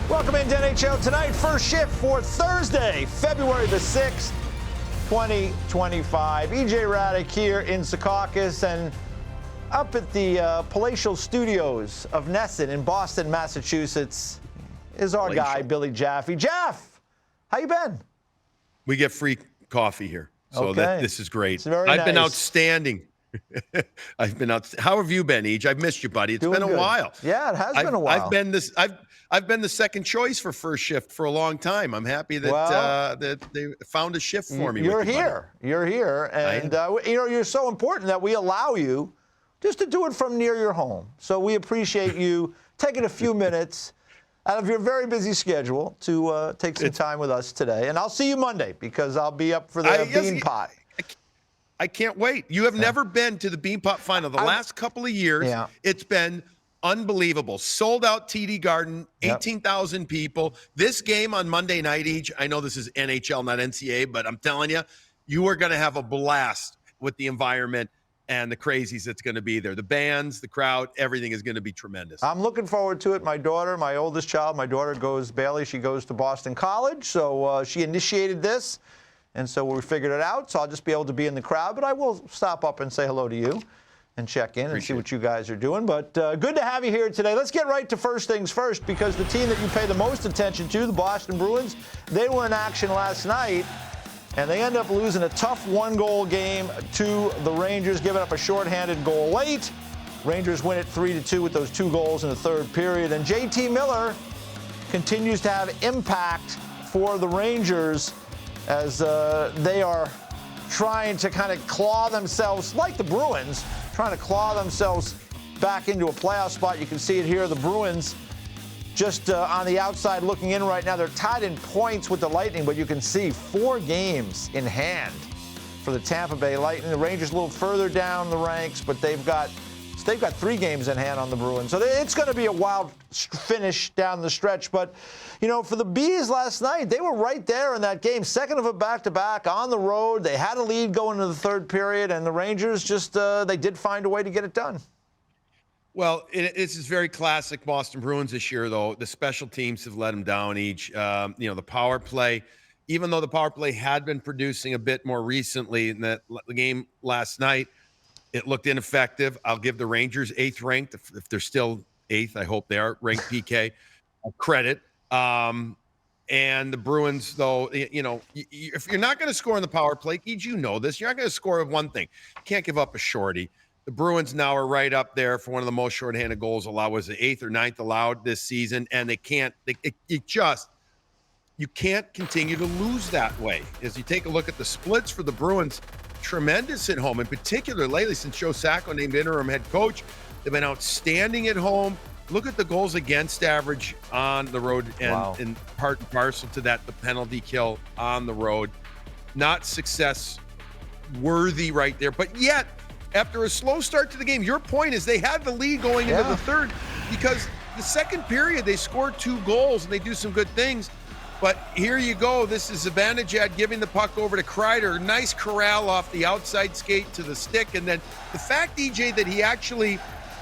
Welcome into NHL Tonight. First shift for Thursday, February the 6th, 2025. EJ Hradek here in Secaucus and up at the palatial studios of Nesson in Boston, Massachusetts is our guy, Billy Jaffe. Jaff, how you been? We get free coffee here, so this is great. I've been outstanding. How have you been, EJ? I've missed you, buddy. It's been a while. Yeah, it has been a while. I've been the second choice for first shift for a long time. I'm happy that that they found a shift for me. You're here, and you're so important that we allow you just to do it from near your home. So we appreciate you taking a few minutes out of your very busy schedule to take some time with us today. And I'll see you Monday because I'll be up for the Bean Pot. I can't wait. You have never been to the Bean Pot final. The last couple of years, it's been unbelievable. Sold out TD Garden, 18,000 people. This game on Monday night, each. I know this is NHL, not NCAA, but I'm telling you, you are going to have a blast with the environment and the crazies that's going to be there. The bands, the crowd, everything is going to be tremendous. I'm looking forward to it. My daughter, my oldest child, Bailey, she goes to Boston College, so she initiated this. And so we figured it out, so I'll just be able to be in the crowd. But I will stop up and say hello to you and check in and see what you guys are doing. But good to have you here today. Let's get right to first things first, because the team that you pay the most attention to, the Boston Bruins, they were in action last night, and they end up losing a tough one-goal game to the Rangers, giving up a shorthanded goal late. Rangers win it 3-2 with those 2 goals in the third period. And JT Miller continues to have impact for the Rangers as they are trying to kind of claw themselves, like the Bruins, trying to claw themselves back into a playoff spot. You can see it here. The Bruins just on the outside looking in right now. They're tied in points with the Lightning, but you can see 4 games in hand for the Tampa Bay Lightning. The Rangers a little further down the ranks, but they've got 3 games in hand on the Bruins. So it's going to be a wild finish down the stretch. But, for the Bees last night, they were right there in that game. Second of a back-to-back on the road. They had a lead going into the third period, and the Rangers just, they did find a way to get it done. Well, this is very classic Boston Bruins this year, though. The special teams have let them down each. The power play, even though the power play had been producing a bit more recently in the game last night, it looked ineffective. I'll give the Rangers 8th ranked, if they're still 8th. I hope they are ranked PK credit. And the Bruins, though, if you're not going to score in the power play, you know this, you're not going to score with one thing. You can't give up a shorty. The Bruins now are right up there for one of the most shorthanded goals allowed. Was the 8th or 9th allowed this season, and they can't. You can't continue to lose that way. As you take a look at the splits for the Bruins, tremendous at home, in particular lately since Joe Sacco named interim head coach. They've been outstanding at home. Look at the goals against average on the road, and part and parcel to that, the penalty kill on the road. Not success worthy right there, but yet after a slow start to the game, your point is they had the lead going into the third, because the second period they scored 2 goals and they do some good things. But here you go. This is Zibanejad giving the puck over to Kreider. Nice corral off the outside skate to the stick. And then the fact, EJ, that he actually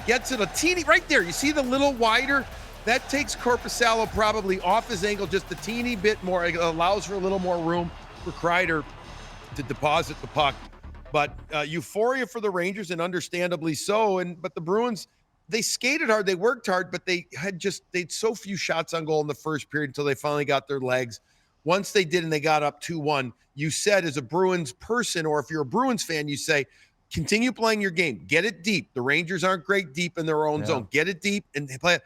gets it a teeny right there. You see the little wider? That takes Korpisalo probably off his ankle just a teeny bit more. It allows for a little more room for Kreider to deposit the puck. But euphoria for the Rangers, and understandably so. But the Bruins, they skated hard, they worked hard, but they had so few shots on goal in the first period until they finally got their legs. Once they did and they got up 2-1, you said as a Bruins person, or if you're a Bruins fan, you say, continue playing your game. Get it deep. The Rangers aren't great deep in their own zone. Get it deep and play it.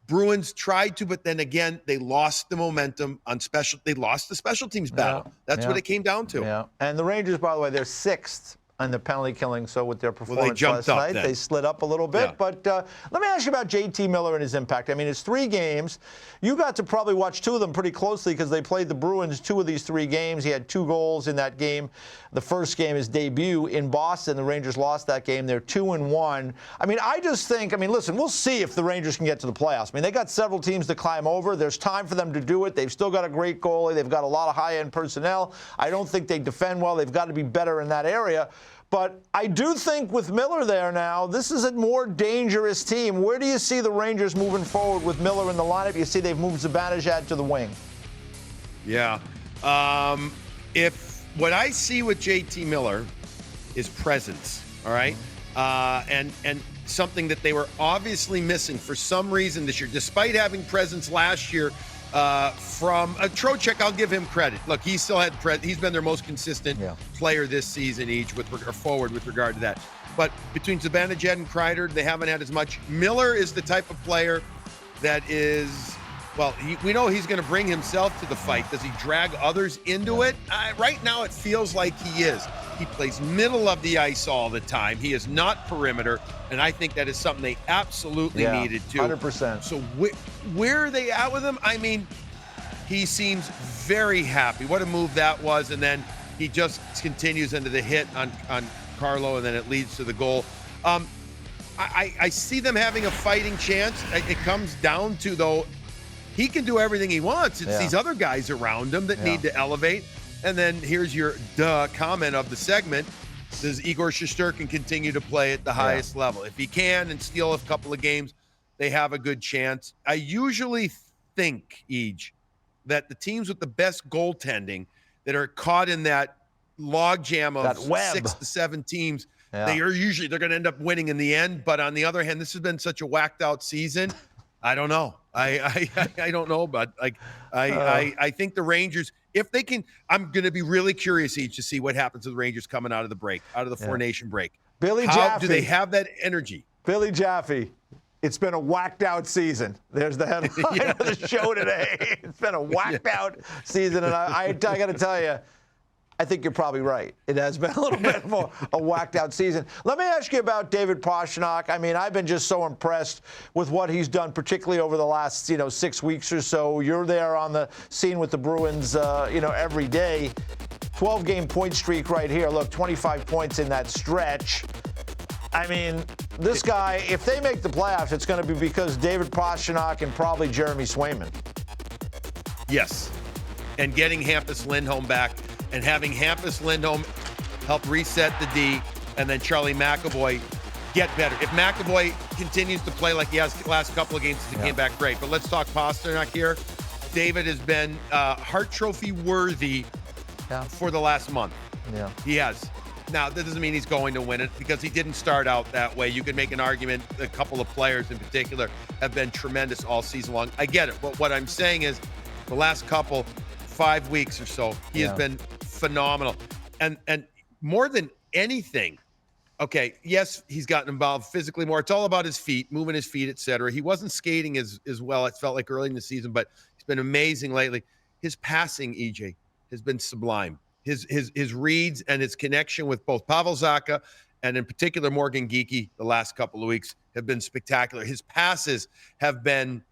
Bruins tried to, but then again, they lost the momentum on they lost the special teams battle. That's what it came down to. Yeah. And the Rangers, by the way, they're 6th on the penalty killing, so with their performance last night, they slid up a little bit. Yeah. But let me ask you about JT Miller and his impact. I mean, it's 3 games. You got to probably watch 2 of them pretty closely because they played the Bruins 2 of these 3 games. He had 2 goals in that game. The first game, his debut in Boston. The Rangers lost that game. They're 2-1. I mean, I just think, listen, we'll see if the Rangers can get to the playoffs. I mean, they got several teams to climb over. There's time for them to do it. They've still got a great goalie. They've got a lot of high-end personnel. I don't think they defend well. They've got to be better in that area. But I do think with Miller there now, this is a more dangerous team. Where do you see the Rangers moving forward with Miller in the lineup? You see they've moved Zibanejad to the wing. Yeah. If what I see with JT Miller is presence, all right, and something that they were obviously missing for some reason this year, despite having presence last year from Trocheck. I'll give him credit. Look, he still had he's been their most consistent player this season, forward with regard to that. But between Zibanejad and Kreider, they haven't had as much. Miller is the type of player that is. Well, we know he's going to bring himself to the fight. Does he drag others into it? Right now, it feels like he is. He plays middle of the ice all the time. He is not perimeter, and I think that is something they absolutely needed to. 100%. So where are they at with him? I mean, he seems very happy. What a move that was, and then he just continues into the hit on Carlo, and then it leads to the goal. I see them having a fighting chance. It comes down to, though, he can do everything he wants. It's these other guys around him that need to elevate. And then here's your comment of the segment. Does Igor Shesterkin continue to play at the highest level? If he can and steal a couple of games, they have a good chance. I usually think, Eej, that the teams with the best goaltending that are caught in that logjam of 6 to 7 teams, they're going to end up winning in the end. But on the other hand, this has been such a whacked out season. I don't know. I don't know, but I think the Rangers, if they can, I'm going to be really curious each to see what happens to the Rangers coming out of the break, out of the Four-Nation break. How do they have that energy? Billy Jaffe, it's been a whacked out season. There's the headline of the show today. It's been a whacked out season, and I got to tell you, I think you're probably right. It has been a little bit more a whacked out season. Let me ask you about David Pastrnak. I mean, I've been just so impressed with what he's done, particularly over the last 6 weeks or so. You're there on the scene with the Bruins, every day. 12-game point streak right here. Look, 25 points in that stretch. I mean, this guy, if they make the playoffs, it's going to be because David Pastrnak and probably Jeremy Swayman. Yes, and getting Hampus Lindholm back. And having Hampus Lindholm help reset the D, and then Charlie McAvoy get better. If McAvoy continues to play like he has the last couple of games since he came back, great. But let's talk Pastrnak here. David has been Hart Trophy worthy for the last month. Yeah, he has. Now, that doesn't mean he's going to win it because he didn't start out that way. You could make an argument. A couple of players in particular have been tremendous all season long. I get it. But what I'm saying is the last 5 weeks or so, he has been phenomenal. And more than anything, okay, yes, he's gotten involved physically more. It's all about his feet, moving his feet, etc. He wasn't skating as well, it felt like early in the season, but he's been amazing lately. His passing, EJ, has been sublime. His reads and his connection with both Pavel Zacha and in particular Morgan Geekie the last couple of weeks have been spectacular. His passes have been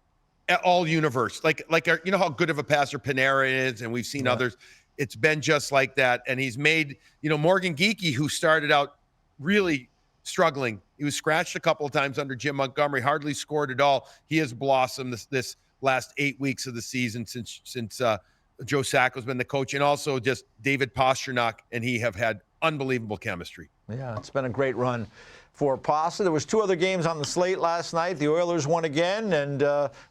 all universe. Like you know how good of a passer Panarin is, and we've seen others. It's been just like that. And he's made, Morgan Geekie, who started out really struggling. He was scratched a couple of times under Jim Montgomery, hardly scored at all. He has blossomed this last 8 weeks of the season since Joe Sacco's been the coach, and also just David Pastrnak and he have had unbelievable chemistry. Yeah, it's been a great run for Pasta. There was 2 other games on the slate last night. The Oilers won again and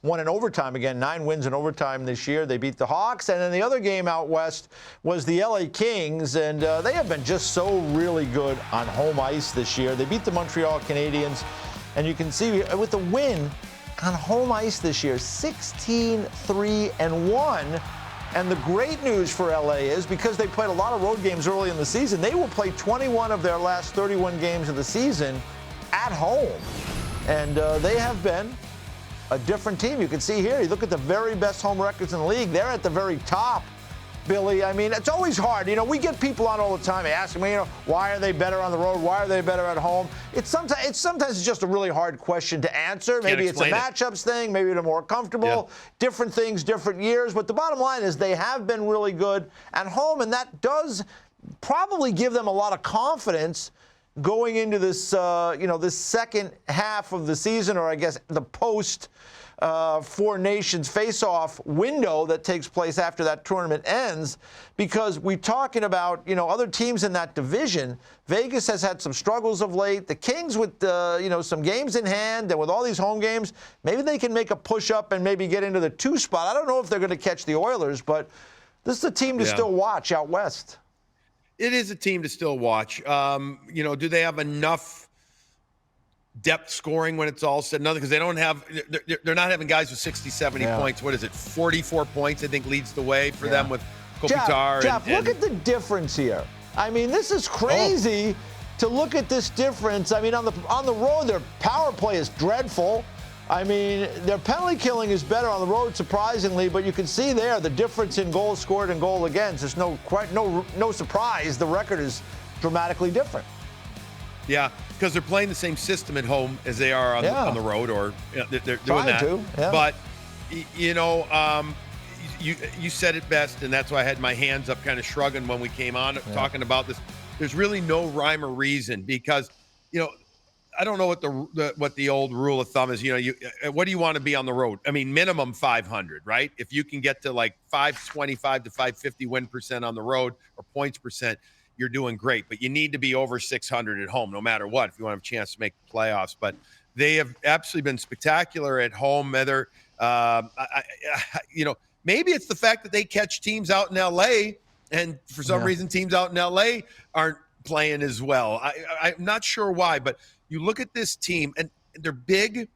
won in overtime again. 9 wins in overtime this year. They beat the Hawks. And then the other game out west was the LA Kings, and they have been just so really good on home ice this year. They beat the Montreal Canadiens, and you can see with the win on home ice this year, 16-3-1. And the great news for LA is because they played a lot of road games early in the season, they will play 21 of their last 31 games of the season at home. And they have been a different team. You can see here, you look at the very best home records in the league, they're at the very top. Billy, I mean, it's always hard. We get people on all the time asking me, why are they better on the road? Why are they better at home? It's sometimes just a really hard question to answer. Maybe it's a matchups thing. Maybe they're more comfortable. Different things, different years. But the bottom line is they have been really good at home, and that does probably give them a lot of confidence going into this, this second half of the season, or I guess the post Four Nations face-off window that takes place after that tournament ends, because we're talking about, other teams in that division. Vegas has had some struggles of late. The Kings with, some games in hand, and with all these home games, maybe they can make a push-up and maybe get into the 2 spot. I don't know if they're going to catch the Oilers, but this is a team to still watch out west. It is a team to still watch. Do they have enough depth scoring when it's all said and done? Because they don't have, they're not having guys with 60, 70 points. What is it? 44 points, I think, leads the way for them with Kopitar. Jeff, look at the difference here. I mean, this is crazy to look at this difference. I mean, on the road, their power play is dreadful. I mean, their penalty killing is better on the road, surprisingly, but you can see there the difference in goals scored and goal against. There's no surprise. The record is dramatically different. Yeah, because they're playing the same system at home as they are on the road, or they're doing that. But you said it best, and that's why I had my hands up, kind of shrugging when we came on talking about this. There's really no rhyme or reason, because I don't know what the old rule of thumb is. What do you want to be on the road? I mean, minimum 500, right? If you can get to like 525 to 550 win percent on the road, or points percent, you're doing great. But you need to be over 600 at home, no matter what, if you want to have a chance to make the playoffs. But they have absolutely been spectacular at home. Maybe it's the fact that they catch teams out in LA, and for some reason teams out in LA aren't playing as well. I'm not sure why, but you look at this team, and they're big.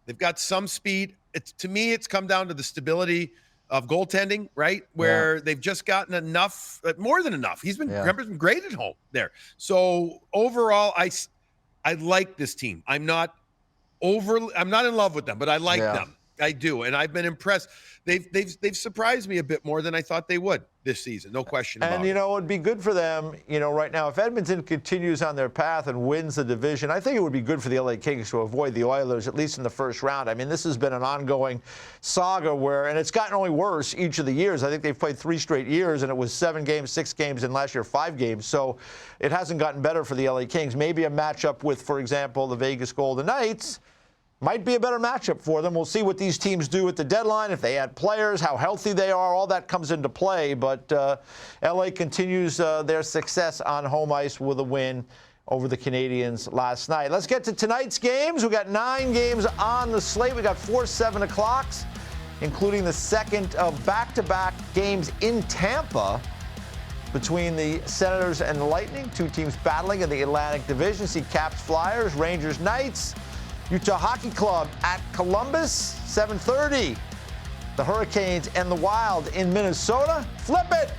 They've got some speed. To me, it's come down to the stability of goaltending, right? Where they've just gotten enough, more than enough. Kemper's been great at home there. So overall, I like this team. I'm not in love with them, but I like them. I do, and I've been impressed. They've surprised me a bit more than I thought they would this season. No question about it. And it'd be good for them. Right now, if Edmonton continues on their path and wins the division, I think it would be good for the LA Kings to avoid the Oilers, at least in the first round. I mean, this has been an ongoing saga and it's gotten only worse each of the years. I think they've played 3 straight years, and it was 7 games, 6 games, and last year 5 games. So it hasn't gotten better for the LA Kings. Maybe a matchup with, for example, the Vegas Golden Knights might be a better matchup for them. We'll see what these teams do at the deadline, if they add players, how healthy they are. All that comes into play. But LA continues their success on home ice with a win over the Canadiens last night. Let's get to tonight's games. We've got 9 games on the slate. We got 4 7 o'clocks, including the second of back-to-back games in Tampa between the Senators and the Lightning, 2 teams battling in the Atlantic Division. See Caps Flyers, Rangers Knights, Utah Hockey Club at Columbus, 7:30. The Hurricanes and the Wild in Minnesota. Flip it.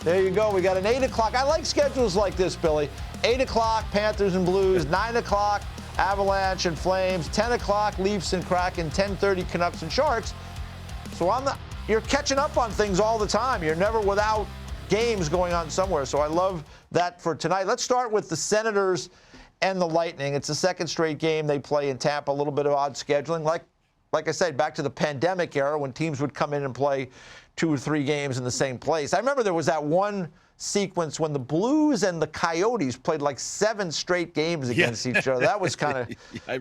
There you go. We got an 8 o'clock. I like schedules like this, Billy. 8 o'clock, Panthers and Blues. 9 o'clock, Avalanche and Flames. 10 o'clock, Leafs and Kraken. 10:30, Canucks and Sharks. So you're catching up on things all the time. You're never without games going on somewhere. So I love that for tonight. Let's start with the Senators and the Lightning. It's the second straight game they play in Tampa. A little bit of odd scheduling. Like I said, back to the pandemic era when teams would come in and play 2 or 3 games in the same place. I remember there was that one sequence when the Blues and the Coyotes played like 7 straight games against each other. That was kind of,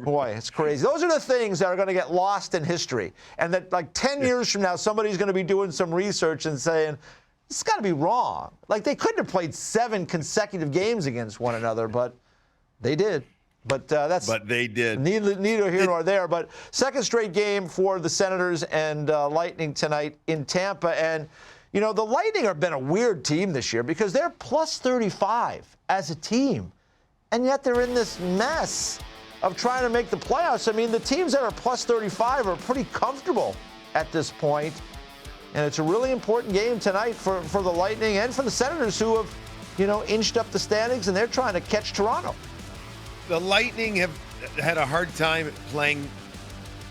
boy, it's crazy. Those are the things that are going to get lost in history. And that like 10 years from now, somebody's going to be doing some research and saying, this has got to be wrong. Like they couldn't have played 7 consecutive games against one another, but they did. But they did. Neither here nor there. But second straight game for the Senators and Lightning tonight in Tampa. And, the Lightning have been a weird team this year because they're plus 35 as a team. And yet they're in this mess of trying to make the playoffs. I mean, the teams that are plus 35 are pretty comfortable at this point. And it's a really important game tonight for the Lightning and for the Senators, who have, inched up the standings, and they're trying to catch Toronto. The Lightning have had a hard time playing,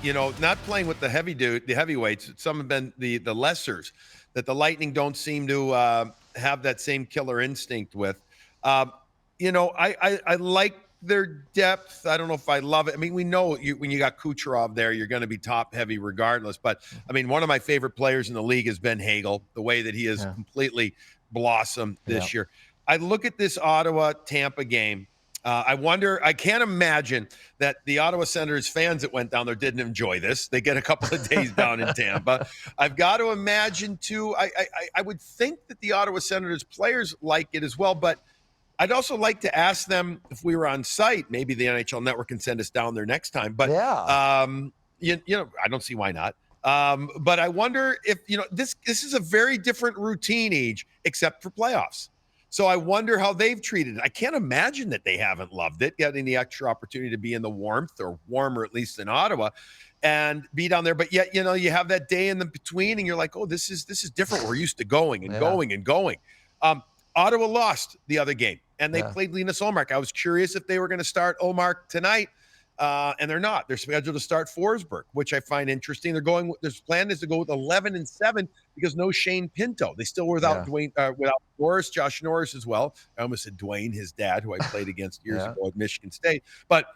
not playing with the heavyweights. Some have been the lessers that the Lightning don't seem to have that same killer instinct with. I like their depth. I don't know if I love it. I mean, we know when you got Kucherov there, you're going to be top heavy regardless. But, I mean, one of my favorite players in the league has been Hagel, the way that he has completely blossomed this year. I look at this Ottawa-Tampa game, I wonder, I can't imagine that the Ottawa Senators fans that went down there didn't enjoy this. They get a couple of days down in Tampa. I've got to imagine, too, I would think that the Ottawa Senators players like it as well, but I'd also like to ask them if we were on site, maybe the NHL Network can send us down there next time. But, Yeah. you know, I don't see why not. But I wonder if, you know, this is a very different routine, Age, except for playoffs. So I wonder how they've treated it. I can't imagine that they haven't loved it, getting the extra opportunity to be in the warmth, or warmer at least in Ottawa, and be down there. But yet, you know, you have that day in the between, and you're like, oh, this is different. We're used to going and going and going. Ottawa lost the other game, and they played Linus Ullmark. I was curious if they were going to start Ullmark tonight. And they're not. They're scheduled to start Forsberg, which I find interesting. They're going. Their plan is to go with 11-7 because no Shane Pinto. They still were without Dwayne, without Norris, Josh Norris as well. I almost said Dwayne, his dad, who I played against years ago at Michigan State. But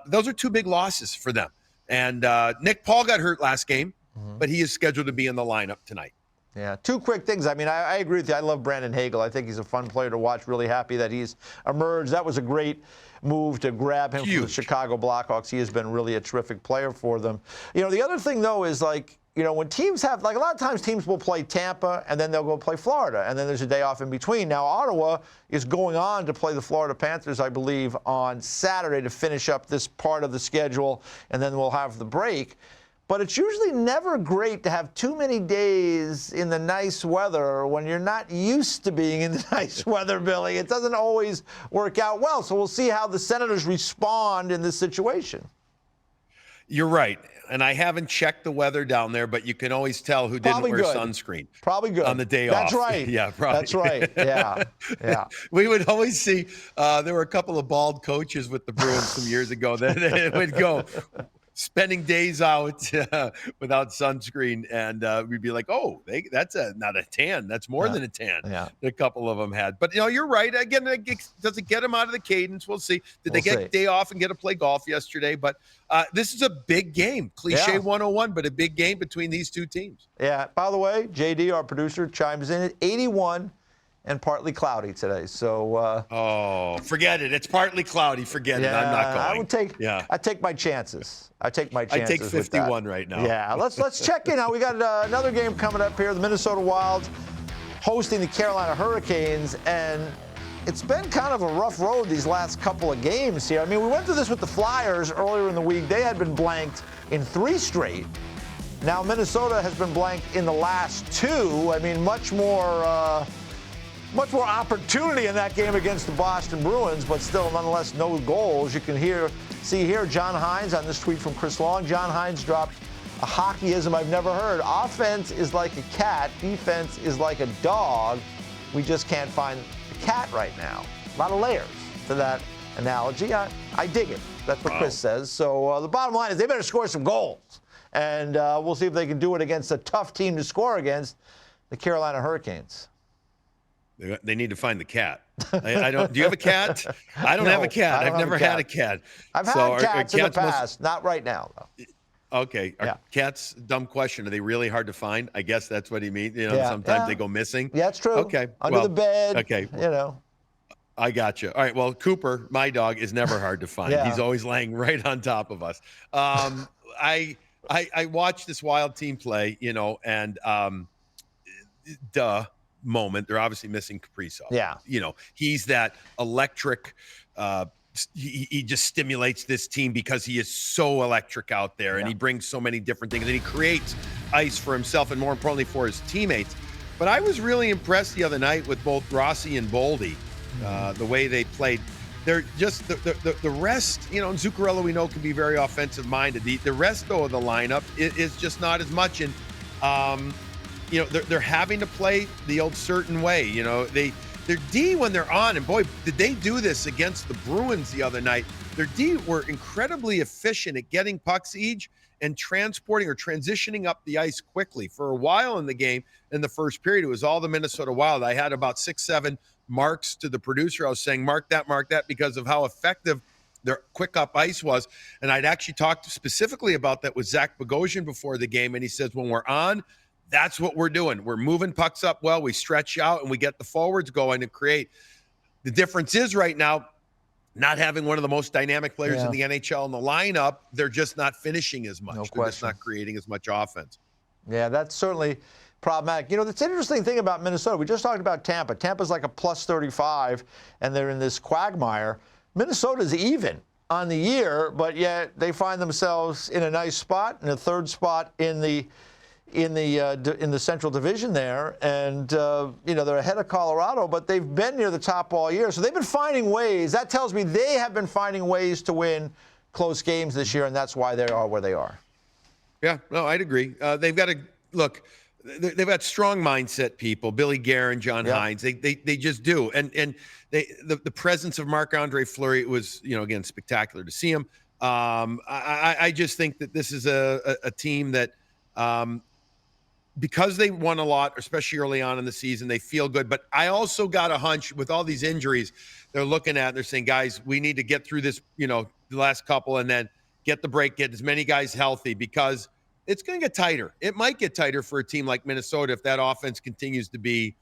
those are two big losses for them. And Nick Paul got hurt last game, but he is scheduled to be in the lineup tonight. Yeah, two quick things. I mean, I agree with you. I love Brandon Hagel. I think he's a fun player to watch. Really happy that he's emerged. That was a great move to grab him from the Chicago Blackhawks. He has been really a terrific player for them. You know, the other thing, though, is like, you know, when teams have, like a lot of times teams will play Tampa and then they'll go play Florida, and then there's a day off in between. Now, Ottawa is going on to play the Florida Panthers, I believe, on Saturday to finish up this part of the schedule, and then we'll have the break. But it's usually never great to have too many days in the nice weather when you're not used to being in the nice weather, Billy. It doesn't always work out well. So we'll see how the Senators respond in this situation. You're right. And I haven't checked the weather down there, but you can always tell who didn't wear sunscreen. Probably good. On the day off. That's right. Yeah, probably. That's right. Yeah. Yeah. We would always see, there were a couple of bald coaches with the Bruins some years ago that would go spending days out without sunscreen, and we'd be like, oh, that's not a tan. That's more than a tan. Yeah. A couple of them had. But, you know, you're right. Again, does it get them out of the cadence? We'll see. Did they get a day off and get to play golf yesterday? But this is a big game. Cliche 101, but a big game between these two teams. Yeah. By the way, JD, our producer, chimes in at 81 and partly cloudy today. So forget it. It's partly cloudy. Forget it. I'm not going. I take my chances. I take 51 right now. Yeah. Let's check in. Now we got another game coming up here. The Minnesota Wild hosting the Carolina Hurricanes, and it's been kind of a rough road these last couple of games here. I mean, we went through this with the Flyers earlier in the week. They had been blanked in 3 straight. Now Minnesota has been blanked in the last 2. I mean, much more opportunity in that game against the Boston Bruins, but still, nonetheless, no goals. You can see here John Hines on this tweet from Chris Long. John Hines dropped a hockeyism I've never heard. Offense is like a cat. Defense is like a dog. We just can't find the cat right now. A lot of layers to that analogy. I dig it. That's what Chris says. So the bottom line is they better score some goals. And we'll see if they can do it against a tough team to score against, the Carolina Hurricanes. They need to find the cat. I don't. Do you have a cat? I don't have a cat. I've never had a cat. I've had cats in the past. Not right now, though. Okay. Are cats, dumb question. Are they really hard to find? I guess that's what he means. You know, sometimes they go missing. Yeah, it's true. Okay. Under the bed. Okay. You know. I got you. All right. Well, Cooper, my dog, is never hard to find. He's always laying right on top of us. I watched this Wild team play, you know, and moment. They're obviously missing Kaprizov. Yeah. You know, he's that electric, he just stimulates this team because he is so electric out there, and he brings so many different things, and he creates ice for himself and, more importantly, for his teammates. But I was really impressed the other night with both Rossi and Boldy, the way they played. They're just the rest, you know, and Zuccarello, we know, can be very offensive minded. The rest, though, of the lineup is just not as much. And you know, they're having to play the old certain way. You know, their D when they're on, and boy, did they do this against the Bruins the other night. Their D were incredibly efficient at getting pucks each and transporting or transitioning up the ice quickly. For a while in the game, in the first period, it was all the Minnesota Wild. I had about 6-7 marks to the producer. I was saying, mark that, because of how effective their quick up ice was. And I'd actually talked specifically about that with Zach Bogosian before the game. And he says, when we're on, that's what we're doing. We're moving pucks up well. We stretch out and we get the forwards going and create. The difference is right now, not having one of the most dynamic players Yeah. in the NHL in the lineup, they're just not finishing as much. No They're just question. not creating as much offense. Yeah, that's certainly problematic. You know, that's interesting thing about Minnesota. We just talked about Tampa. Tampa's like a plus 35, and they're in this quagmire. Minnesota's even on the year, but yet they find themselves in a nice spot, in a third spot in the Central Division there, and you know, they're ahead of Colorado, but they've been near the top all year. So they've been finding ways. That tells me they have been finding ways to win close games this year, and that's why they are where they are. Yeah, no, I'd agree. They've got to look. They've got strong mindset people. Billy Guerin, John Hines. They just do. And the presence of Marc-Andre Fleury was, you know, again, spectacular to see him. I just think that this is a team that, because they won a lot, especially early on in the season, they feel good. But I also got a hunch with all these injuries, they're looking at, they're saying, guys, we need to get through this, you know, the last couple, and then get the break, get as many guys healthy, because it's going to get tighter. It might get tighter for a team like Minnesota if that offense continues to be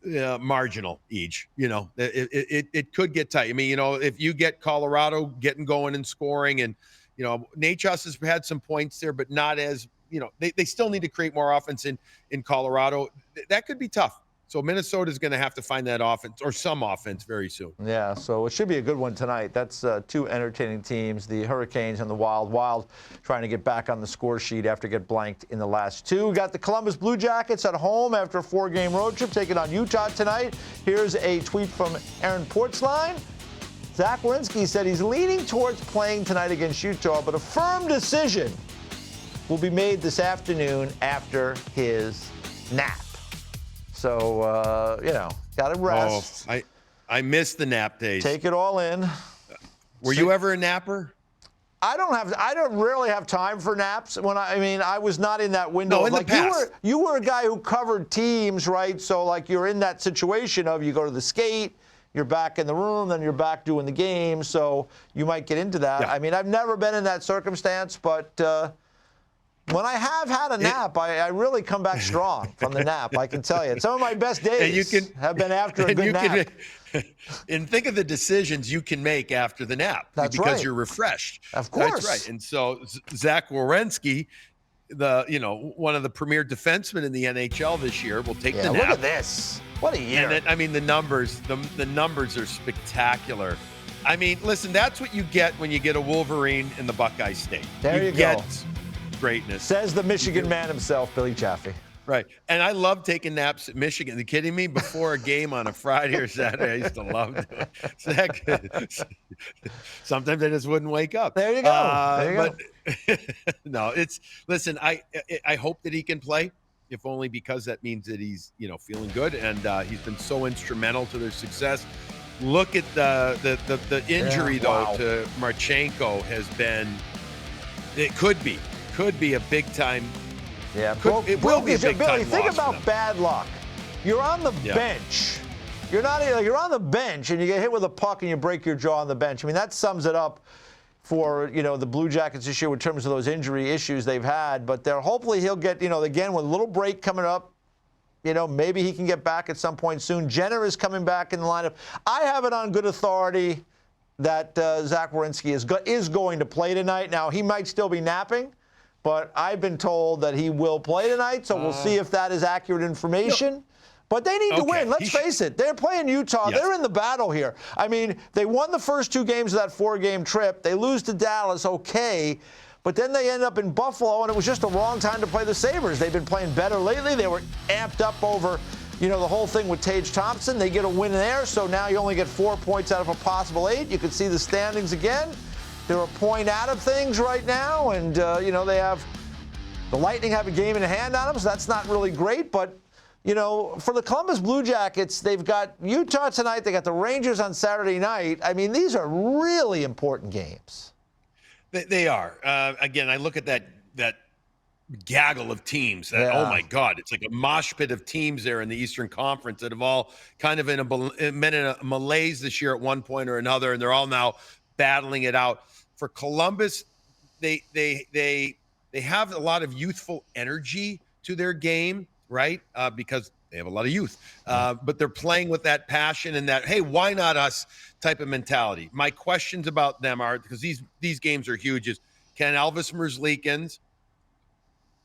marginal each. You know, it could get tight. I mean, you know, if you get Colorado getting going and scoring, and, you know, Nachos has had some points there, but not as, you know, they still need to create more offense in Colorado. That could be tough. So Minnesota is going to have to find that offense, or some offense, very soon. Yeah, so it should be a good one tonight. That's two entertaining teams, the Hurricanes and the Wild. Wild trying to get back on the score sheet after get blanked in the last two. We got the Columbus Blue Jackets at home after a 4-game road trip, taking on Utah tonight. Here's a tweet from Aaron Portzline. Zach Werenski said he's leaning towards playing tonight against Utah, but a firm decision will be made this afternoon after his nap. So, you know, got to rest. Oh, I miss the nap days. Take it all in. Were you ever a napper? I don't really have time for naps. I was not in that window. No, in the past. You were a guy who covered teams, right? So like you're in that situation of you go to the skate, you're back in the room, then you're back doing the game. So you might get into that. Yeah. I mean, I've never been in that circumstance, but when I have had a nap, I really come back strong from the nap. I can tell you, some of my best days have been after a good nap. And think of the decisions you can make after the nap. That's because right. You're refreshed. Of course. That's right. And so Zach Werenski, one of the premier defensemen in the NHL this year, will take the nap. Look at this. What a year. And then, I mean, the numbers are spectacular. I mean, listen, that's what you get when you get a Wolverine in the Buckeye State. There you get go. Greatness. Says the Michigan man himself, Billy Chaffee. Right. And I love taking naps at Michigan. Are you kidding me? Before a game on a Friday or Saturday, I used to love it. Sometimes I just wouldn't wake up. There you go. No, listen, I hope that he can play, if only because that means that he's, you know, feeling good, and he's been so instrumental to their success. Look at the injury to Marchenko has been, it could be a big time. Yeah, it will be a big Billy, time think loss about bad luck. You're on the bench. You're on the bench and you get hit with a puck and you break your jaw on the bench. I mean, that sums it up for, you know, the Blue Jackets this year in terms of those injury issues they've had. But hopefully he'll get, you know, again, with a little break coming up, you know, maybe he can get back at some point soon. Jenner is coming back in the lineup. I have it on good authority that Zach Werenski is going to play tonight. Now, he might still be napping, but I've been told that he will play tonight, so we'll see if that is accurate information. But they need to win. Let's face it. They're playing Utah. Yes. They're in the battle here. I mean, they won the first 2 games of that 4-game trip. They lose to Dallas, okay. But then they end up in Buffalo, and it was just a wrong time to play the Sabres. They've been playing better lately. They were amped up over, you know, the whole thing with Tage Thompson. They get a win there, so now you only get 4 points out of a possible 8. You can see the standings again. They're a point out of things right now, and, you know, the Lightning have a game in hand on them, so that's not really great. But, you know, for the Columbus Blue Jackets, they've got Utah tonight. They got the Rangers on Saturday night. I mean, these are really important games. They are. Again, I look at that gaggle of teams. Oh, my God. It's like a mosh pit of teams there in the Eastern Conference that have all kind of been in a malaise this year at one point or another, and they're all now battling it out. For Columbus, they have a lot of youthful energy to their game, right? Because They have a lot of youth, but they're playing with that passion and that, hey, why not us type of mentality. My questions about them are, because these games are huge, is can Elvis Merzlikins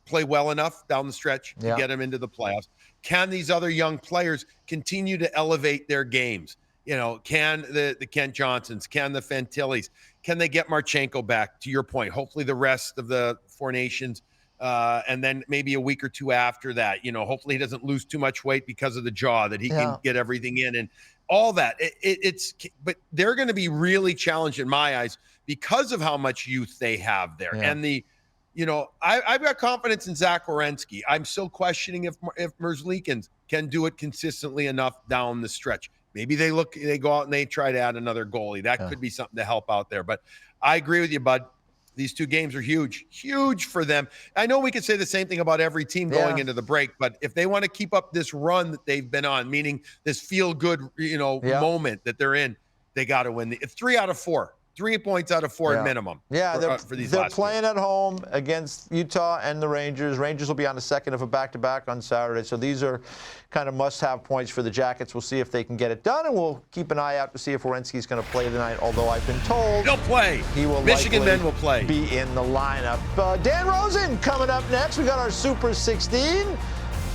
play well enough down the stretch to get him into the playoffs? Can these other young players continue to elevate their games? You know, can the Kent Johnsons, can the Fantillis, can they get Marchenko back, to your point? Hopefully the rest of the Four Nations, and then maybe a week or two after that, you know, hopefully he doesn't lose too much weight because of the jaw, that he can get everything in and all that. But they're going to be really challenged in my eyes because of how much youth they have there. And you know, I've got confidence in Zach Werenski. I'm still questioning if Merzlikins can do it consistently enough down the stretch. Maybe they go out and they try to add another goalie. That could be something to help out there. But I agree with you, bud. These two games are huge for them. I know we could say the same thing about every team going into the break, but if they want to keep up this run that they've been on, meaning this feel-good, moment that they're in, they got to win. It's 3 out of 4. 3 points out of 4 minimum. Yeah, for these they're playing at home against Utah and the Rangers. Rangers will be on the second of a back-to-back on Saturday. So these are kind of must-have points for the Jackets. We'll see if they can get it done, and we'll keep an eye out to see if Werenski's going to play tonight, although I've been told he'll play. He will Michigan men will play. Be in the lineup. Dan Rosen coming up next. We got our Super 16.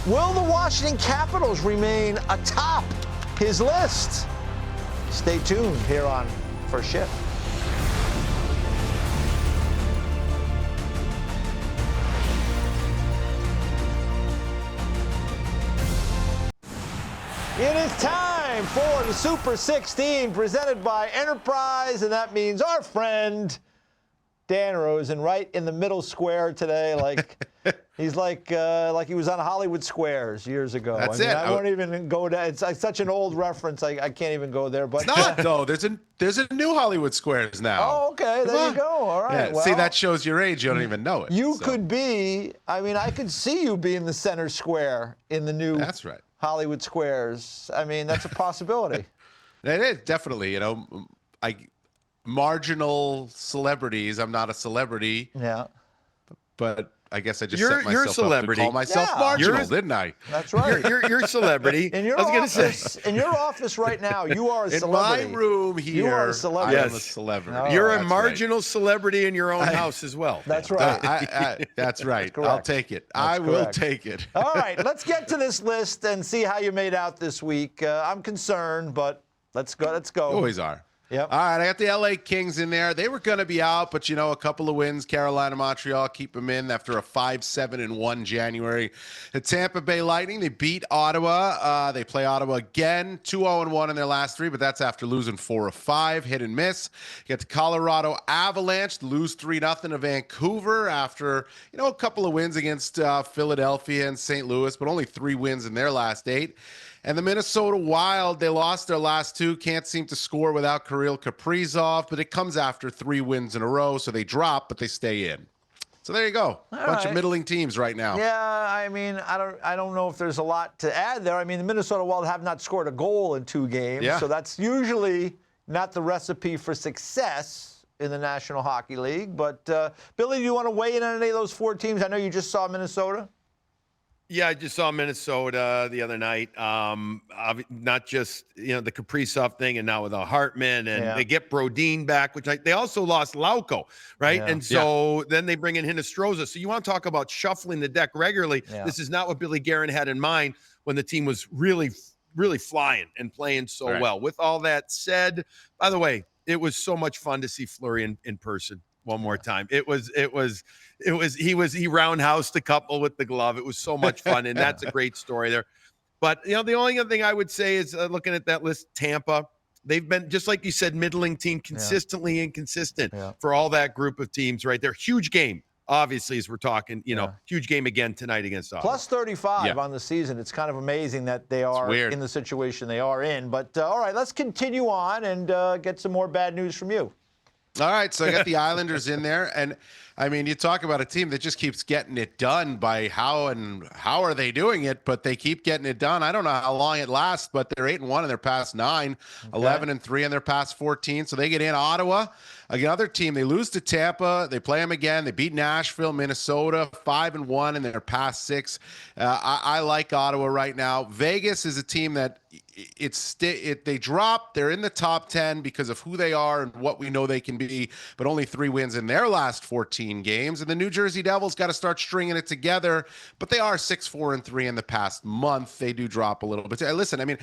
Will the Washington Capitals remain atop his list? Stay tuned here on First Shift. It is time for the Super 16 presented by Enterprise, and that means our friend Dan Rosen right in the middle square today, like he's like he was on Hollywood Squares years ago. That's I won't even go to. It's such an old reference. I can't even go there. But it's not though. There's a new Hollywood Squares now. Oh, okay. There you go. All right. Yeah, well, see, that shows your age. You don't even know it. You could be. I mean, I could see you being the center square in the new. That's right. Hollywood Squares. I mean, that's a possibility. It is definitely. Marginal celebrities. I'm not a celebrity. Yeah. But I guess I just You're set myself a celebrity. up to call myself marginal, didn't I? That's right. You're a celebrity. In your office right now, you are a celebrity. In my room here, you are a celebrity. I am a celebrity. Oh, you're a marginal celebrity in your own house as well. That's right. That's right. That's I'll take it. I will take it. All right, let's get to this list and see how you made out this week. I'm concerned, but let's go. You always are. Yep. All right, I got the LA Kings in there. They were going to be out, but, a couple of wins. Carolina, Montreal keep them in after a 5-7-1 January. The Tampa Bay Lightning, they beat Ottawa. They play Ottawa again, 2-0-1 in their last 3, but that's after losing 4 of 5, hit and miss. You get the Colorado Avalanche, lose 3-0 to Vancouver after, a couple of wins against Philadelphia and St. Louis, but only 3 wins in their last 8. And the Minnesota Wild, they lost their last 2, can't seem to score without Kirill Kaprizov, but it comes after 3 wins in a row, so they drop, but they stay in. So there you go. Bunch of middling teams right now. Yeah, I mean, I don't know if there's a lot to add there. I mean, the Minnesota Wild have not scored a goal in 2 games, so that's usually not the recipe for success in the National Hockey League. But, Billy, do you want to weigh in on any of those 4 teams? I know you just saw Minnesota. Yeah, I just saw Minnesota the other night. Not just the Kaprizov thing, and now with Hartman, and they get Brodin back, which they also lost Lauko, right? Yeah. And so then they bring in Hinostroza. So you want to talk about shuffling the deck regularly? Yeah. This is not what Billy Guerin had in mind when the team was really, really flying and playing so well. With all that said, by the way, it was so much fun to see Fleury in person. One more time. He roundhoused a couple with the glove. It was so much fun, and that's a great story there. But the only other thing I would say is looking at that list, Tampa, they've been, just like you said, middling team, consistently inconsistent for all that group of teams right there. Huge game, obviously, as we're talking, huge game again tonight against Ottawa. Plus 35 on the season. It's kind of amazing that they are in the situation they are in. But all right, let's continue on and get some more bad news from you. All right, so I got the Islanders in there, and I mean, you talk about a team that just keeps getting it done by how are they doing it, but they keep getting it done. I don't know how long it lasts, but they're 8-1 in their past 9, 11-3 in their past 14. So they get in Ottawa, another team. They lose to Tampa. They play them again. They beat Nashville, Minnesota, 5-1 in their past 6. I like Ottawa right now. Vegas is a team that they drop. They're in the top 10 because of who they are and what we know they can be, but only 3 wins in their last 14 games. And the New Jersey Devils got to start stringing it together, but they are 6-4-3 in the past month. They do drop a little bit. Listen, I mean,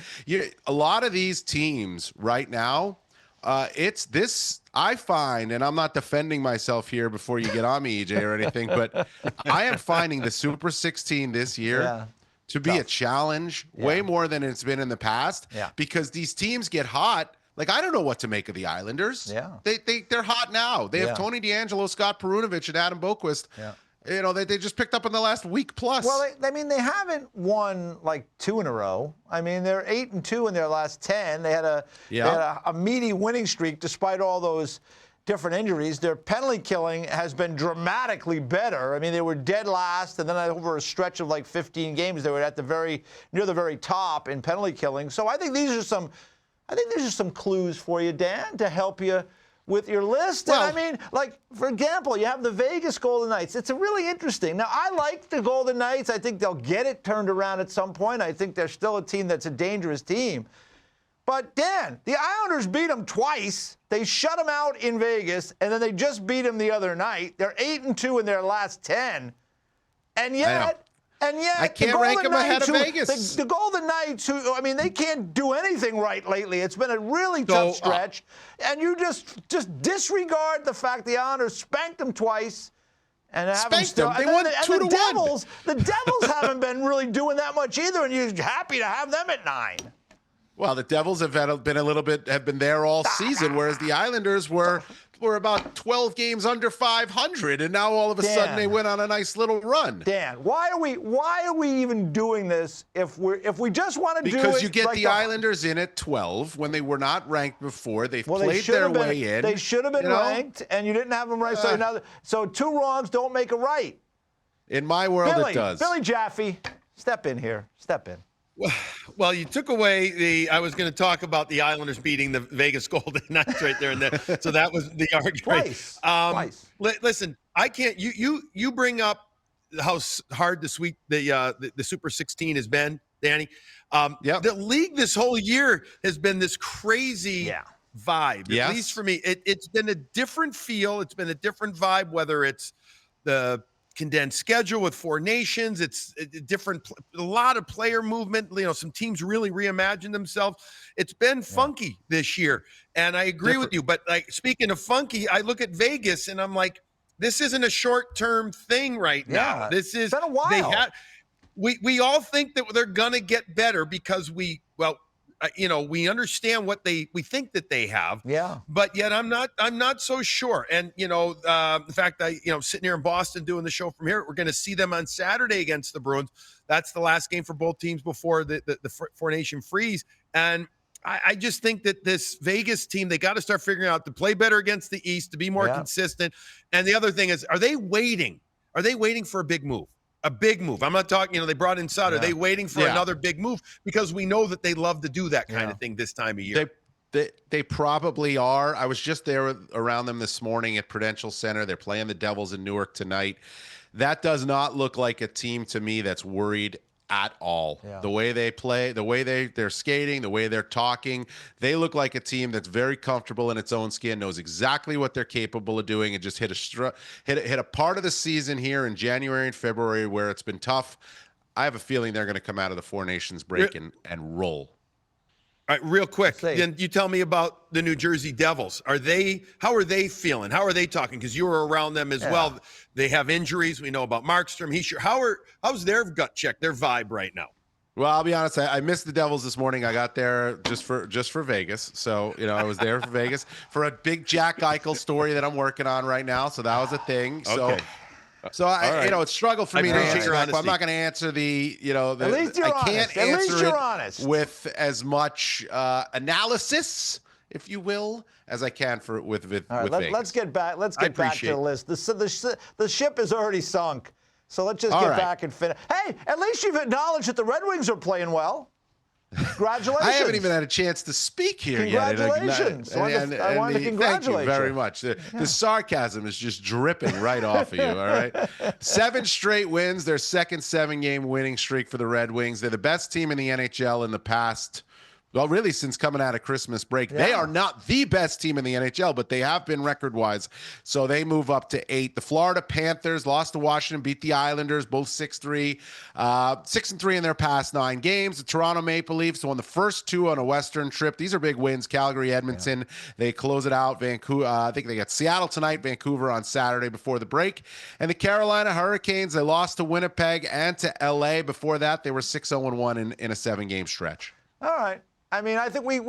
a lot of these teams right now, it's this I find, and I'm not defending myself here before you get on me, EJ, or anything, but I am finding the Super 16 this year to be a challenge way more than it's been in the past because these teams get hot. Like, I don't know what to make of the Islanders. Yeah. They're hot now. They have Tony DeAngelo, Scott Perunovich, and Adam Boquist. Yeah. You know, they just picked up in the last week plus. Well, I mean, they haven't won like 2 in a row. I mean, they're 8-2 in their last 10. They had a meaty winning streak despite all those different injuries. Their penalty killing has been dramatically better. I mean, they were dead last, and then over a stretch of like 15 games, they were at near the very top in penalty killing. So I think these are some clues for you, Dan, to help you with your list. Well, and I mean, like, for example, you have the Vegas Golden Knights. It's a really interesting. Now, I like the Golden Knights. I think they'll get it turned around at some point. I think they're still a team that's a dangerous team. But, Dan, the Islanders beat them twice. They shut them out in Vegas, and then they just beat them the other night. They're 8-2 in their last 10. And yet, I can't rank them ahead of Vegas. The Golden Knights, they can't do anything right lately. It's been a really tough stretch. And you just disregard the fact the Islanders spanked them twice. And spanked them. They won 2-1. The Devils haven't been really doing that much either, and you're happy to have them at 9. Well, the Devils have been there all season, whereas the Islanders were about 12 games under 500, and now all of a sudden they went on a nice little run. Dan, why are we even doing this if we just want to do it? Because you get the Islanders in at 12 when they were not ranked before. They've played their way in. They should have been ranked, and you didn't have them right. So 2 wrongs don't make a right. In my world, it does. Billy Jaffe, step in here. Step in. Well, you took away I was going to talk about the Islanders beating the Vegas Golden Knights right there and there. So that was the argument. Twice. Listen, I can't. You bring up how hard the Super 16 has been, Danny. The league this whole year has been this crazy vibe. At least for me, it's been a different feel. It's been a different vibe. Whether it's the condensed schedule with 4 nations, it's a lot of player movement. Some teams really reimagined themselves. It's been funky this year, and I agree with you. But like, speaking of funky, I look at Vegas and I'm like, this isn't a short-term thing right now. This is been a while. We all think that they're gonna get better because we understand what we think that they have. Yeah. But yet I'm not so sure. And, in fact, sitting here in Boston doing the show from here, we're going to see them on Saturday against the Bruins. That's the last game for both teams before the Four Nation freeze. And I just think that this Vegas team, they got to start figuring out to play better against the East, to be more consistent. And the other thing is, are they waiting for a big move? A big move. I'm not talking, they brought in Sutter. Are they waiting for another big move? Because we know that they love to do that kind of thing this time of year. They probably are. I was just there around them this morning at Prudential Center. They're playing the Devils in Newark tonight. That does not look like a team to me that's worried at all. The way they play, the way they're skating, the way they're talking, they look like a team that's very comfortable in its own skin, knows exactly what they're capable of doing, and just hit a part of the season here in January and February where it's been tough. I have a feeling they're going to come out of the Four Nations break and roll. All right, real quick. Then you tell me about the New Jersey Devils. How are they feeling? How are they talking? Because you were around them as well. They have injuries. We know about Markstrom. How's their gut check, their vibe right now? Well, I'll be honest. I missed the Devils this morning. I got there just for Vegas. So, I was there for Vegas for a big Jack Eichel story that I'm working on right now. So that was a thing. Okay. So it's struggle for me to answer that, but I'm not going to answer At least you're honest. answer it with as much analysis if you will, as I can for with All right, Vegas. let's get back. Let's get back to appreciate the list. The ship is already sunk. So let's just All get right. back and finish. Hey, at least you've acknowledged that the Red Wings are playing well. Congratulations. I haven't even had a chance to speak here yet. Congratulations. I wanted to Thank congratulate you very you. much. The sarcasm is just dripping right off of you, all right? 7 straight wins, their second 7-game winning streak for the Red Wings. They're the best team in the NHL in the past, well, really since coming out of Christmas break. They Yeah. are not the best team in the NHL, but they have been record-wise. So they move up to 8. The Florida Panthers lost to Washington, beat the Islanders, both 6-3. 6-3 in their past 9 games. The Toronto Maple Leafs won the first 2 on a Western trip. These are big wins. Calgary, Edmonton. They close it out. Vancouver. I think they got Seattle tonight, Vancouver on Saturday before the break. And the Carolina Hurricanes, they lost to Winnipeg and to LA. Before that, they were 6-0-1 in a 7-game stretch. All right. I mean, I think we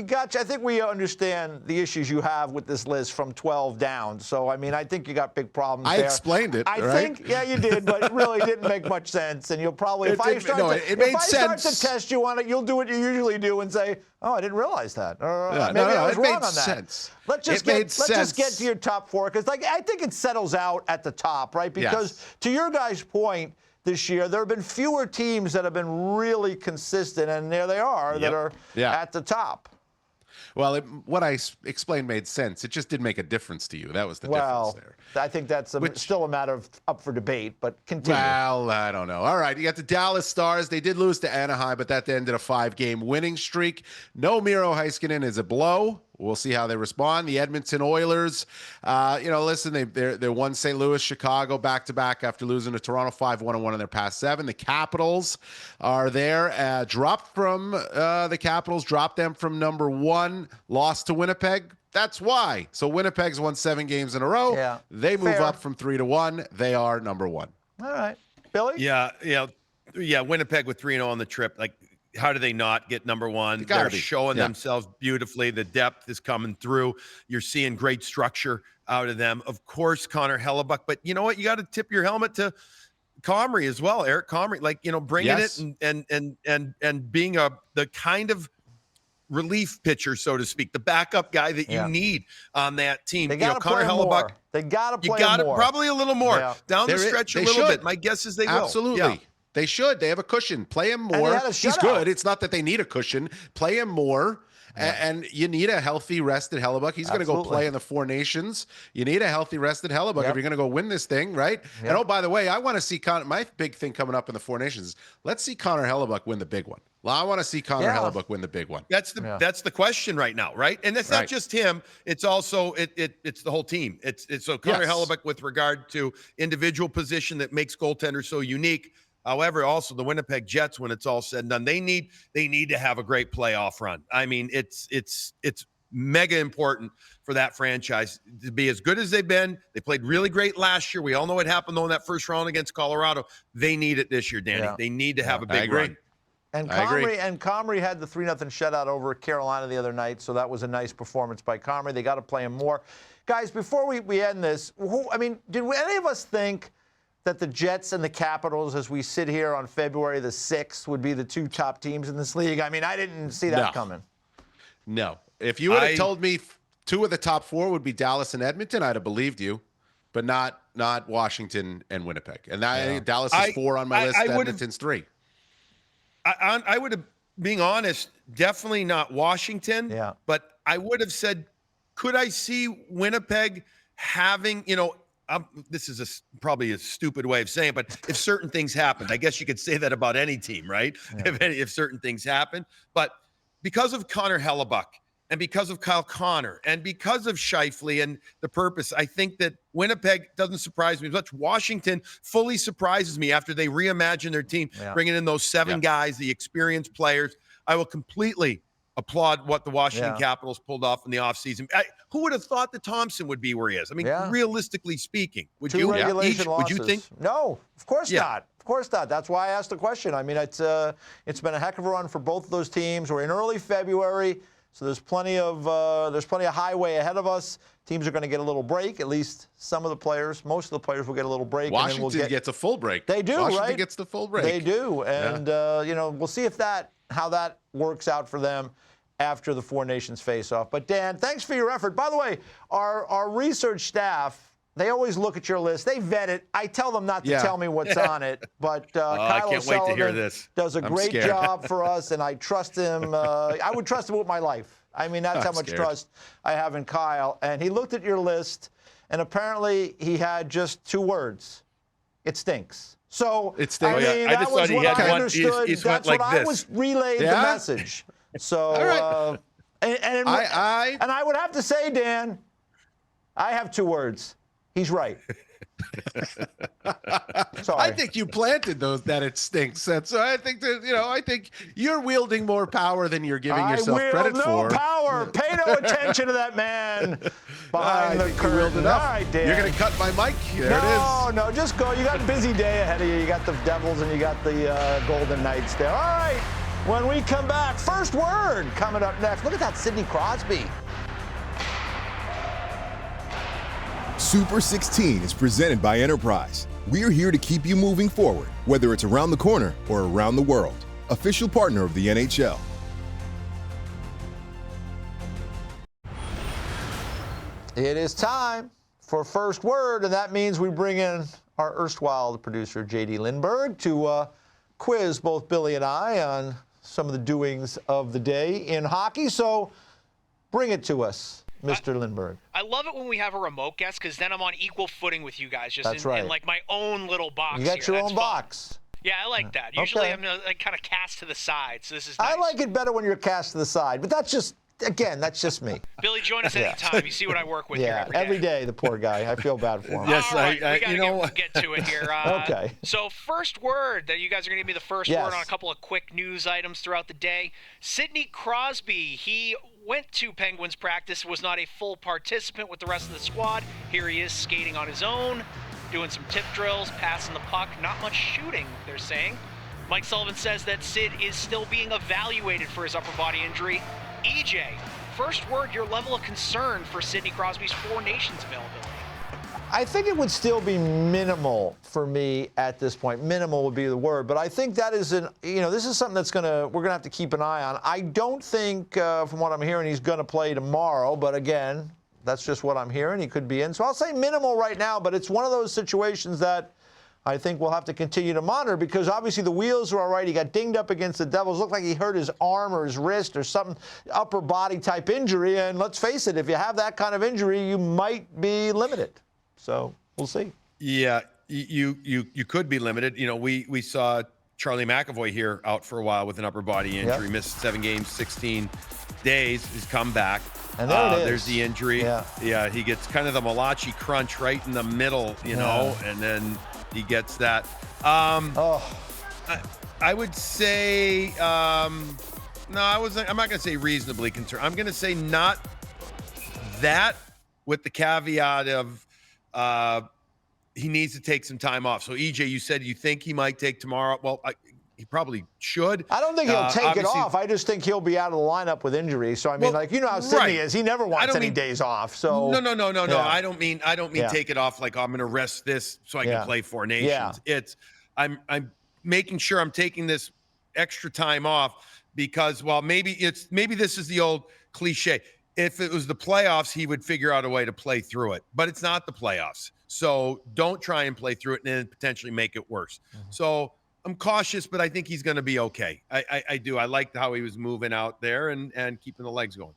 got you. I think we understand the issues you have with this list from 12 down. So, I mean, I think you got big problems I there. explained it, I right? think, yeah, you did, but it really didn't make much sense. And you'll probably, if I start to test you on it, you'll do what you usually do and say, "Oh, I didn't realize that," or maybe I was wrong on that. Sense. Let's just get to your top 4 because, like, I think it settles out at the top, right? Because to your guys' point, this year, there have been fewer teams that have been really consistent, and there they are that are at the top. Well, what I explained made sense. It just didn't make a difference to you. That was the difference there. I think that's still a matter of up for debate, but continue. Well, I don't know. All right, you got the Dallas Stars. They did lose to Anaheim, but that ended a 5-game winning streak. No Miro Heiskanen is a blow. We'll see how they respond. The Edmonton Oilers, listen, they won St. Louis, Chicago back-to-back after losing to Toronto 5-1-1 in their past 7. The Capitals are there. Dropped them from number 1, lost to Winnipeg. That's why. So Winnipeg's won 7 games in a row. Yeah, they move fair. up from 3-1. They are number 1. All right. Billy? Yeah. Winnipeg with 3-0 on the trip. Like, how do they not get number 1? They're showing themselves beautifully. The depth is coming through. You're seeing great structure out of them. Of course, Connor Hellebuck. But you know what? You got to tip your helmet to Comrie as well, Eric Comrie. Like, bringing it and being the kind of relief pitcher, so to speak, the backup guy that you need on that team. They got to Connor play Hellebuck. more. They got to play more. Probably a little more down the stretch, a little bit. My guess is they will. Absolutely. Yeah. They should. They have a cushion. Play him more. He's good. It's not that they need a cushion. Play him more. And you need a healthy, rested Hellebuck. He's going to go play in the 4 Nations. You need a healthy, rested Hellebuck if you're going to go win this thing, right? Yep. And, oh, by the way, I want to see my big thing coming up in the 4 Nations is let's see Connor Hellebuck win the big one. Well, I want to see Connor Hellebuck win the big one. That's the question right now, right? And it's not just him. It's also it's the whole team. It's so Connor Hellebuck with regard to individual position that makes goaltenders so unique. However, also the Winnipeg Jets, when it's all said and done, they need to have a great playoff run. I mean, it's mega important for that franchise to be as good as they've been. They played really great last year. We all know what happened though in that first round against Colorado. They need it this year, Danny. Yeah. They need to have a big run. And Comrie had the 3-0 shutout over Carolina the other night, so that was a nice performance by Comrie. They got to play him more. Guys, before we end this, did any of us think that the Jets and the Capitals, as we sit here on February the 6th, would be the 2 top teams in this league? I mean, I didn't see that coming. No. If you would have told me 2 of the top 4 would be Dallas and Edmonton, I'd have believed you, but not Washington and Winnipeg. And Dallas is 4 on my list, Edmonton's 3. I would have, being honest, definitely not Washington, but I would have said, could I see Winnipeg having, this is probably a stupid way of saying it, but if certain things happened, I guess you could say that about any team, right? Yeah. If certain things happen. But because of Connor Hellebuck and because of Kyle Connor and because of Scheifele and the purpose, I think that Winnipeg doesn't surprise me as much. Washington fully surprises me after they reimagine their team, bringing in those 7 guys, the experienced players. I will completely applaud what the Washington Capitals pulled off in the offseason. Who would have thought that Thompson would be where he is? I mean, realistically speaking, would you? Regulation losses. Would you think? No, of course not. Of course not. That's why I asked the question. I mean, it's been a heck of a run for both of those teams. We're in early February, so there's plenty of highway ahead of us. Teams are going to get a little break. At least some of the players, most of the players will get a little break. Washington gets a full break. They do, Washington gets the full break. They do, and we'll see how that works out for them. after the Four Nations face-off. But, Dan, thanks for your effort. By the way, our research staff, they always look at your list. They vet it. I tell them not to tell me what's on it. But I Kyle can't wait to hear O'Sullivan this. does a I'm great scared. job for us, and I trust him. I would trust him with my life. I mean, that's how much scared. trust I have in Kyle. And he looked at your list, and apparently he had just 2 words. It stinks. So, It stinks. I Oh, mean, I that just was thought he what had I one- understood. he's That's went what like I this. was relayed the Yeah? message. So, All right. and I would have to say, Dan, I have 2 words. He's right. Sorry. I think you planted those that it stinks. That's I think that I think you're wielding more power than you're giving yourself I wield credit no for. power. Pay no attention to that man behind the I think you wield curtain. enough. All right, Dan. You're gonna cut my mic. There it is. No, just go. You got a busy day ahead of you. You got the Devils and you got the Golden Knights there. All right. When we come back, first word coming up next. Look at that, Sidney Crosby. Super 16 is presented by Enterprise. We're here to keep you moving forward, whether it's around the corner or around the world. Official partner of the NHL. It is time for first word, and that means we bring in our erstwhile producer, J.D. Lindbergh, to quiz both Billy and I on some of the doings of the day in hockey. So bring it to us, Mr. Lindbergh. I love it when we have a remote guest because then I'm on equal footing with you guys, just That's in right. like my own little box. You got here. your That's own fun. box. Yeah, I like that. Usually Okay. I'm like, kind of cast to the side, so this is nice. I like it better when you're cast to the side, but that's just me. Billy, join us anytime. You see what I work with here Yeah, every day. every day, the poor guy. I feel bad for him. Yes, All right, I- we gotta you know what? get to it here. Okay. So first word that you guys are going to give me the first Yes. word on a couple of quick news items throughout the day. Sidney Crosby, he went to Penguins practice, was not a full participant with the rest of the squad. Here he is skating on his own, doing some tip drills, passing the puck. Not much shooting, they're saying. Mike Sullivan says that Sid is still being evaluated for his upper body injury. EJ, first word, your level of concern for Sidney Crosby's Four Nations availability. I think it would still be minimal for me at this point. Minimal would be the word, but I think that is this is something we're gonna have to keep an eye on. I don't think, from what I'm hearing, he's gonna play tomorrow. But again, that's just what I'm hearing. He could be in, so I'll say minimal right now. But it's one of those situations that I think we'll have to continue to monitor because obviously the wheels are all right. He got dinged up against the Devils. Looked like he hurt his arm or his wrist or something, upper body type injury. And let's face it, if you have that kind of injury, you might be limited. So we'll see. Yeah, you could be limited. We saw Charlie McAvoy here out for a while with an upper body injury, missed 7 games, 16 days. He's come back. And there it is. There's the injury. Yeah. He gets kind of the Malachi crunch right in the middle, and then he gets that. I would say I'm not going to say reasonably concerned. I'm going to say not that, with the caveat of he needs to take some time off. So EJ, you said you think he might take tomorrow. Well, he probably should. I don't think he'll take it obviously- off. I just think he'll be out of the lineup with injury. So I mean, how Sidney right. is. He never wants any days off. So No. Yeah. I don't mean Yeah. take it off like I'm going to rest this so I Yeah. can play Four Nations. It's I'm making sure I'm taking this extra time off because maybe this is the old cliche. If it was the playoffs, he would figure out a way to play through it. But it's not the playoffs. So don't try and play through it and then potentially make it worse. So I'm cautious, but I think he's going to be okay. I do. I liked how he was moving out there and keeping the legs going.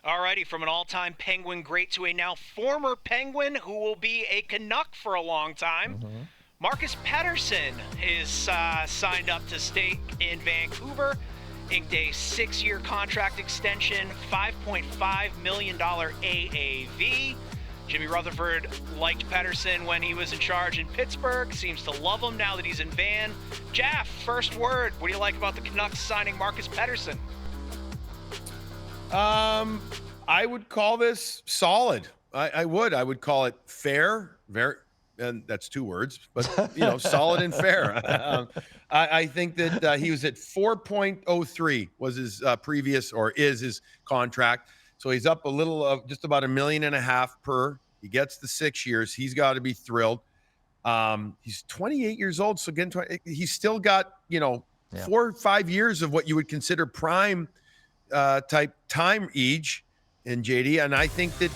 Alrighty, from an all-time Penguin great to a now former Penguin who will be a Canuck for a long time. Marcus Pettersson is signed up to stay in Vancouver, inked a 6-year contract extension, $5.5 million AAV. Jimmy Rutherford liked Pettersson when he was in charge in Pittsburgh, seems to love him now that he's in Van. Jeff, first word, what do you like about the Canucks signing Marcus Pettersson? I would call this solid. I would call it fair, very, and that's 2 words, but solid and fair. I think that he was at 4.03 was his previous or is his contract. So he's up a little of just about $1.5 million per. He gets the 6 years. He's got to be thrilled. He's 28 years old. So again, he's still got, 4 or 5 years of what you would consider prime type time, Eej and JD, and I think that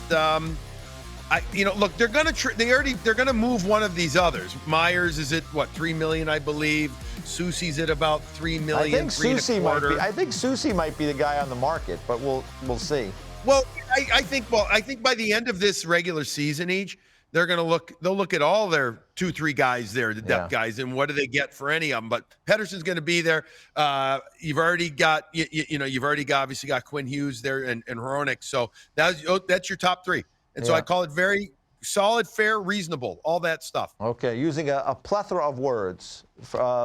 look, they're gonna move one of these others. Myers is at what, $3 million, I believe. Susie's at about $3 million. I think Susie might be the guy on the market, but we'll see. Well, I think by the end of this regular season, Eej, they'll look at all their 2-3 guys there, the depth guys, and what do they get for any of them. But Pettersson's going to be there. You've already got obviously got Quinn Hughes there and Hronik. So that's your top 3. And so I call it very solid, fair, reasonable, all that stuff. Okay, using a plethora of words,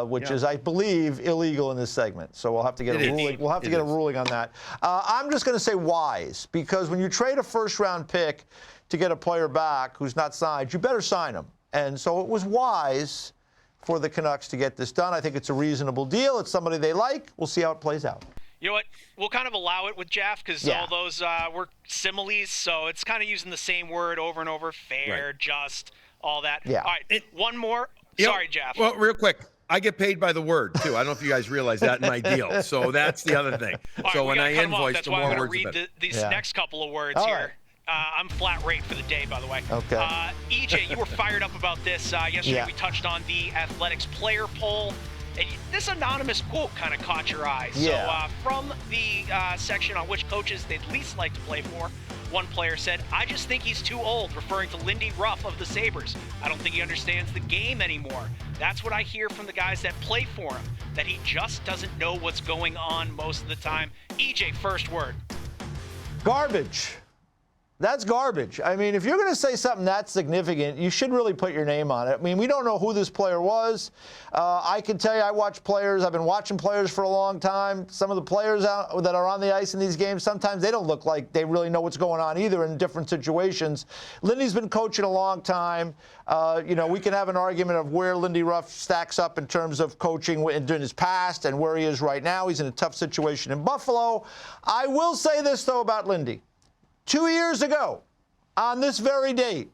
which is, I believe, illegal in this segment. So we'll have to get a ruling. We'll have to get a ruling on that. I'm just going to say wise, because when you trade a first-round pick to get a player back who's not signed, you better sign him. And so it was wise for the Canucks to get this done. I think it's a reasonable deal. It's somebody they like. We'll see how it plays out. You know what? We'll kind of allow it with Jeff because all those were similes, so it's kind of using the same word over and over. Fair, just, all that. Yeah. All right, one more. Sorry, Jeff. Well, real quick. I get paid by the word, too. I don't know if you guys realize that in my deal. So that's the other thing. So when I invoice, the more words, the better. That's why I'm going to read these next couple of words all here. Right. I'm flat rate for the day, by the way. Okay. EJ, you were fired up about this. Yesterday we touched on the Athletics player poll. And this anonymous quote kind of caught your eye. Yeah. So from the section on which coaches they'd least like to play for, one player said, "I just think he's too old," referring to Lindy Ruff of the Sabres. "I don't think he understands the game anymore. That's what I hear from the guys that play for him, that he just doesn't know what's going on most of the time." EJ, first word. Garbage. That's garbage. I mean, if you're going to say something that significant, you should really put your name on it. I mean, we don't know who this player was. I can tell you, I watch players. I've been watching players for a long time. Some of the players that are on the ice in these games, sometimes they don't look like they really know what's going on either in different situations. Lindy's been coaching a long time. We can have an argument of where Lindy Ruff stacks up in terms of coaching during his past and where he is right now. He's in a tough situation in Buffalo. I will say this, though, about Lindy. 2 years ago, on this very date,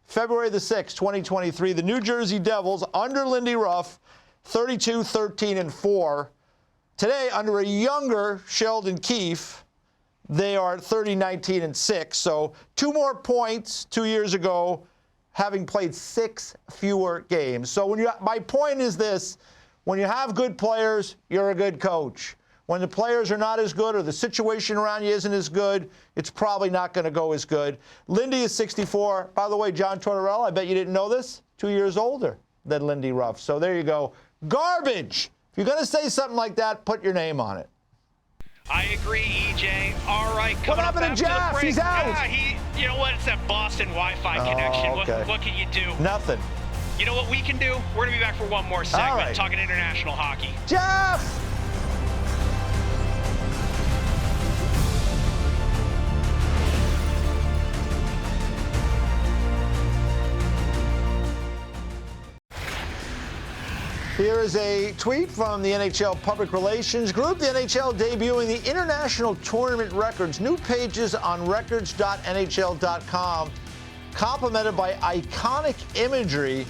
February the 6th, 2023, the New Jersey Devils, under Lindy Ruff, 32-13-4. Today, under a younger Sheldon Keefe, they are 30-19-6. So 2 more points 2 years ago, having played 6 fewer games. So my point is this: when you have good players, you're a good coach. When the players are not as good or the situation around you isn't as good, it's probably not going to go as good. Lindy is 64. By the way, John Tortorella, I bet you didn't know this, 2 years older than Lindy Ruff. So there you go. Garbage. If you're going to say something like that, put your name on it. I agree, EJ. All right, coming what happened up to Jeff? the break. He's out. You know what? It's that Boston Wi-Fi connection. Okay. What can you do? Nothing. You know what we can do? We're going to be back for one more segment, talking international hockey. Jeff! Here is a tweet from the NHL Public Relations Group. The NHL debuting the International Tournament Records. New pages on records.nhl.com, complemented by iconic imagery,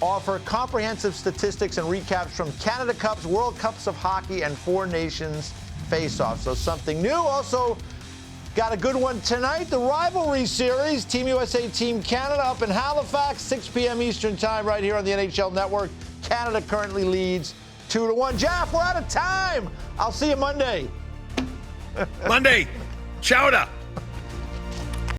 offer comprehensive statistics and recaps from Canada Cups, World Cups of Hockey, and 4 Nations face-offs. So something new. Also, got a good one tonight, the rivalry series. Team USA, Team Canada up in Halifax, 6 p.m. Eastern time right here on the NHL Network. Canada currently leads 2-1. Jeff, we're out of time. I'll see you Monday. Monday. Chowder.